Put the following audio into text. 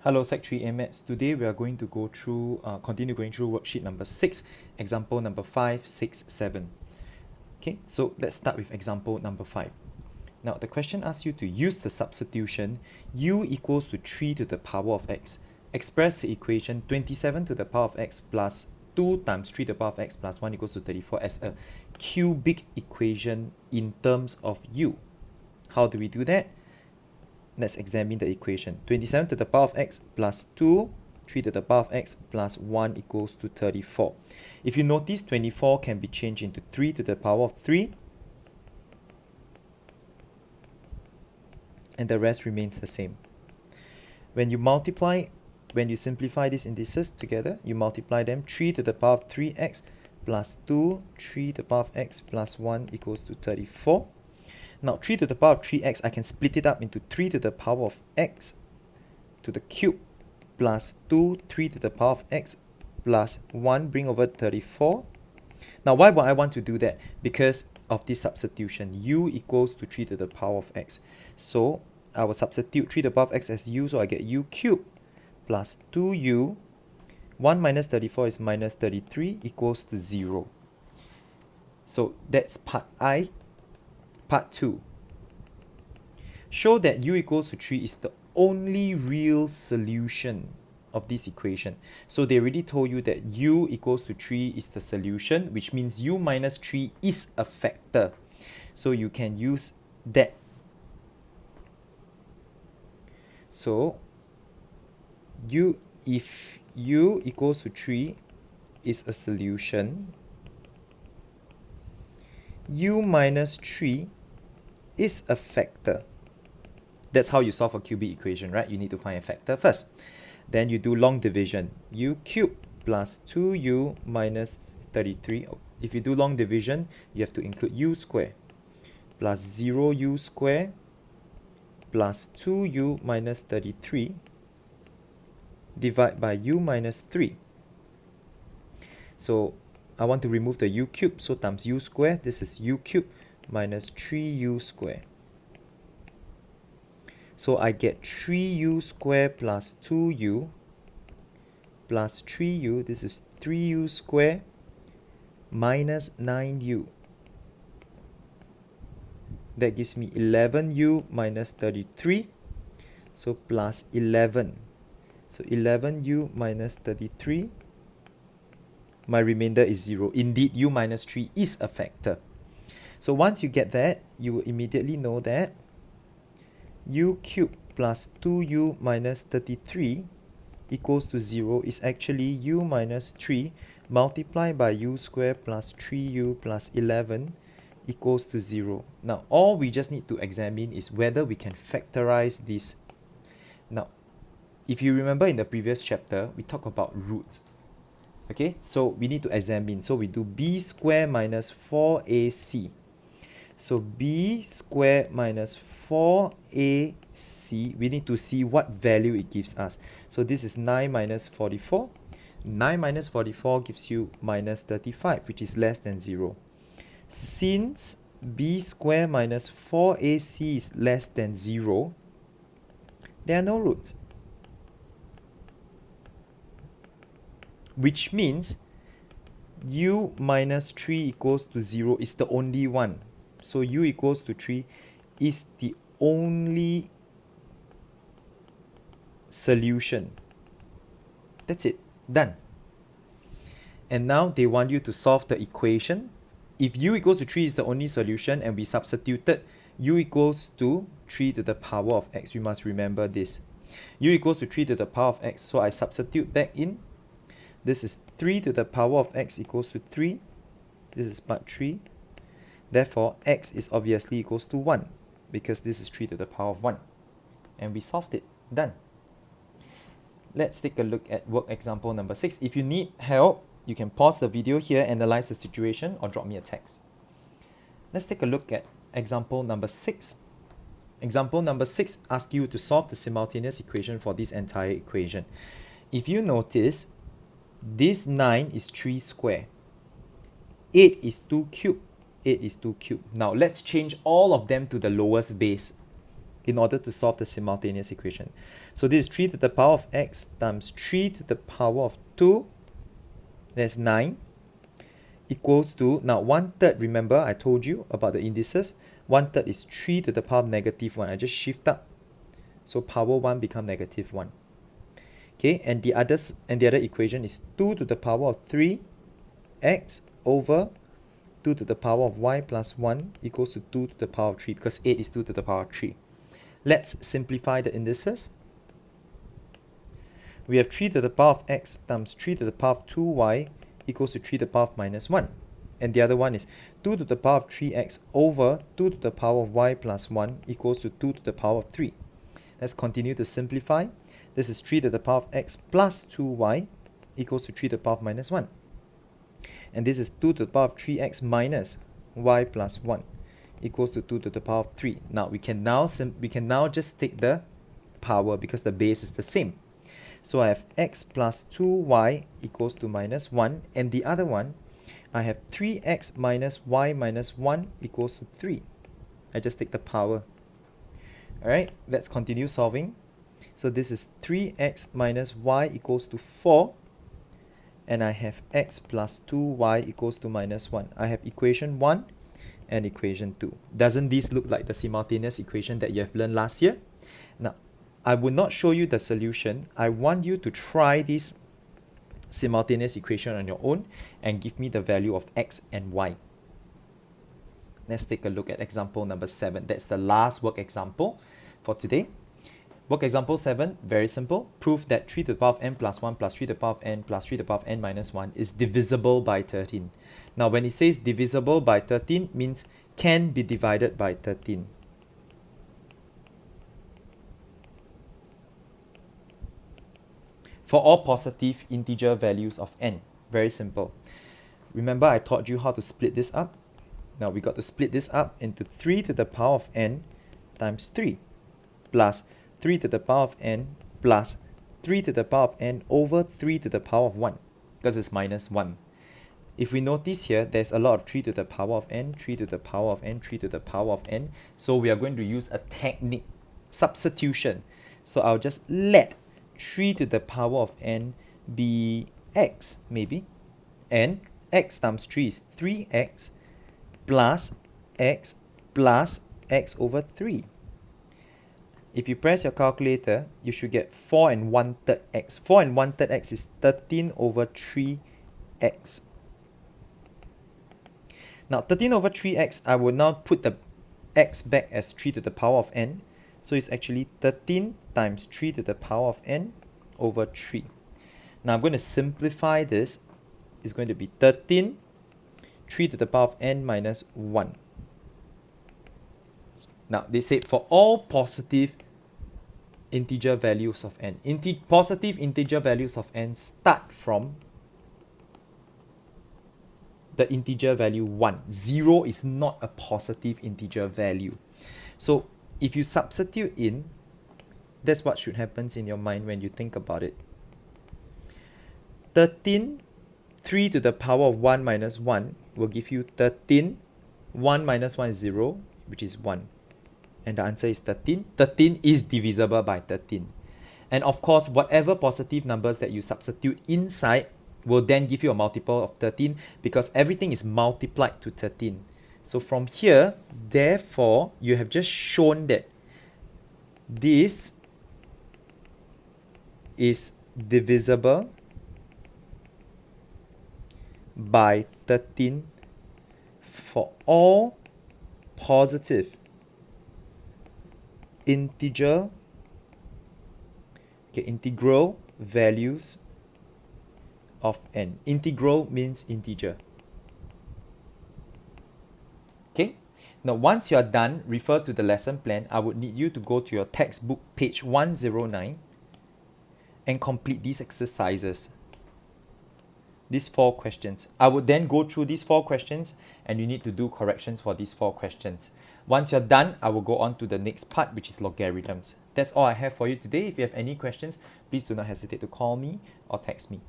Hello Sec 3 Amath. Today we are going to go through, continue going through worksheet number 6, example number 5, 6, 7. Okay, so let's start with example number 5. Now the question asks you to use the substitution u equals to 3 to the power of x. Express the equation 27 to the power of x plus 2 times 3 to the power of x plus 1 equals to 34 as a cubic equation in terms of u. How do we do that? Let's examine the equation. 27 to the power of x plus 2, 3 to the power of x plus 1 equals to 34. If you notice, 24 can be changed into 3 to the power of 3. And the rest remains the same. When you simplify these indices together, you multiply them. 3 to the power of 3x plus 2, 3 to the power of x plus 1 equals to 34. Now 3 to the power of 3x, I can split it up into 3 to the power of x to the cube plus 2, 3 to the power of x plus 1, bring over 34. Now why would I want to do that? Because of this substitution, u equals to 3 to the power of x. So I will substitute 3 to the power of x as u, so I get u cubed plus 2u. 1 minus 34 is minus 33 equals to 0. So that's part I. Part 2. Show that u equals to 3 is the only real solution of this equation. So they already told you that u equals to 3 is the solution, which means u minus 3 is a factor. So you can use that. So if u equals to 3 is a solution, u minus 3 is a factor. That's how you solve a cubic equation, right? You need to find a factor first. Then you do long division. U cubed plus 2u minus 33. If you do long division, you have to include u square plus 0u square plus 2u minus 33 divide by u minus 3. So I want to remove the u cubed, so times u square, this is u cubed minus 3u square. So I get 3u square plus 2u plus 3u, this is 3u square minus 9u. That gives me 11u minus 33, so plus 11. So 11u minus 33, my remainder is 0. Indeed, u minus 3 is a factor. So once you get that, you will immediately know that u cubed plus 2u minus 33 equals to 0 is actually u minus 3 multiplied by u squared plus 3u plus 11 equals to 0. Now, all we just need to examine is whether we can factorize this. Now, if you remember in the previous chapter, we talked about roots. Okay, so we need to examine. So we do b squared minus 4ac. So b squared minus 4ac, we need to see what value it gives us. So this is 9 minus 44. 9 minus 44 gives you minus 35, which is less than 0. Since b squared minus 4ac is less than 0, there are no roots. Which means u minus 3 equals to 0 is the only one. So u equals to 3 is the only solution. That's it. Done. And now they want you to solve the equation. If u equals to 3 is the only solution and we substituted u equals to 3 to the power of x, we must remember this. U equals to 3 to the power of x, so I substitute back in. This is 3 to the power of x equals to 3. This is part 3. Therefore, x is obviously equals to 1 because this is 3 to the power of 1. And we solved it. Done. Let's take a look at work example number 6. If you need help, you can pause the video here, analyze the situation, or drop me a text. Let's take a look at example number 6. Example number 6 asks you to solve the simultaneous equation for this entire equation. If you notice, this 9 is 3 square. 8 is 2 cube. 8 is 2 cube. Now let's change all of them to the lowest base. in order to solve the simultaneous equation. So this is 3 to the power of x times 3 to the power of 2, that's 9, equals to, now 1/3, remember I told you about the indices, 1/3 is 3 to the power of -1. I just shift up, so power 1 become -1. Okay, and the other equation is 2 to the power of 3x over 2 to the power of y plus 1 equals to 2 to the power of 3, because 8 is 2 to the power of 3. Let's simplify the indices. We have 3 to the power of x times 3 to the power of 2y equals to 3 to the power of -1. And the other one is 2 to the power of 3x over 2 to the power of y plus 1 equals to 2 to the power of 3. Let's continue to simplify. This is 3 to the power of x plus 2y equals to 3 to the power of -1. And this is 2 to the power of 3x minus y plus 1 equals to 2 to the power of 3. Now we can now just take the power because the base is the same. So I have x plus 2y equals to -1, and the other one I have 3x minus y minus 1 equals to 3. I just take the power. Alright, let's continue solving. So this is 3x minus y equals to 4, and I have x plus 2y equals to -1. I have equation 1 and equation 2. Doesn't this look like the simultaneous equation that you have learned last year? Now, I will not show you the solution. I want you to try this simultaneous equation on your own and give me the value of x and y. Let's take a look at example number 7. That's the last work example for today. Work example 7, very simple. Prove that 3 to the power of n plus 1 plus 3 to the power of n plus 3 to the power of n minus 1 is divisible by 13. Now, when it says divisible by 13, means can be divided by 13. For all positive integer values of n. Very simple. Remember I taught you how to split this up? Now we got to split this up into 3 to the power of n times 3 plus 3 to the power of n plus 3 to the power of n over 3 to the power of 1, because it's -1. If we notice here, there's a lot of 3 to the power of n, 3 to the power of n, 3 to the power of n. So we are going to use a technique, substitution. So I'll just let 3 to the power of n be x, maybe. And x times 3 is 3x plus x over 3. If you press your calculator, you should get 4 and 1/3 x. 4 and 1/3 x is 13 over 3x. Now 13 over 3x, I will now put the x back as 3 to the power of n. So it's actually 13 times 3 to the power of n over 3. Now I'm going to simplify this. It's going to be 13, 3 to the power of n minus 1. Now they said for all positive integer values of n. Positive integer values of n start from the integer value 1. 0 is not a positive integer value. So if you substitute in, that's what should happen in your mind when you think about it. 13, 3 to the power of 1 minus 1 will give you 13. 1 minus 1 is 0, which is 1. And the answer is 13. 13 is divisible by 13. And of course, whatever positive numbers that you substitute inside will then give you a multiple of 13, because everything is multiplied to 13. So from here, therefore, you have just shown that this is divisible by 13 for all positive integral values of n. Integral means integer. Okay, now once you are done, refer to the lesson plan. I would need you to go to your textbook page 109 and complete these exercises. These 4 questions. I would then go through these 4 questions and you need to do corrections for these 4 questions. Once you're done, I will go on to the next part, which is logarithms. That's all I have for you today. If you have any questions, please do not hesitate to call me or text me.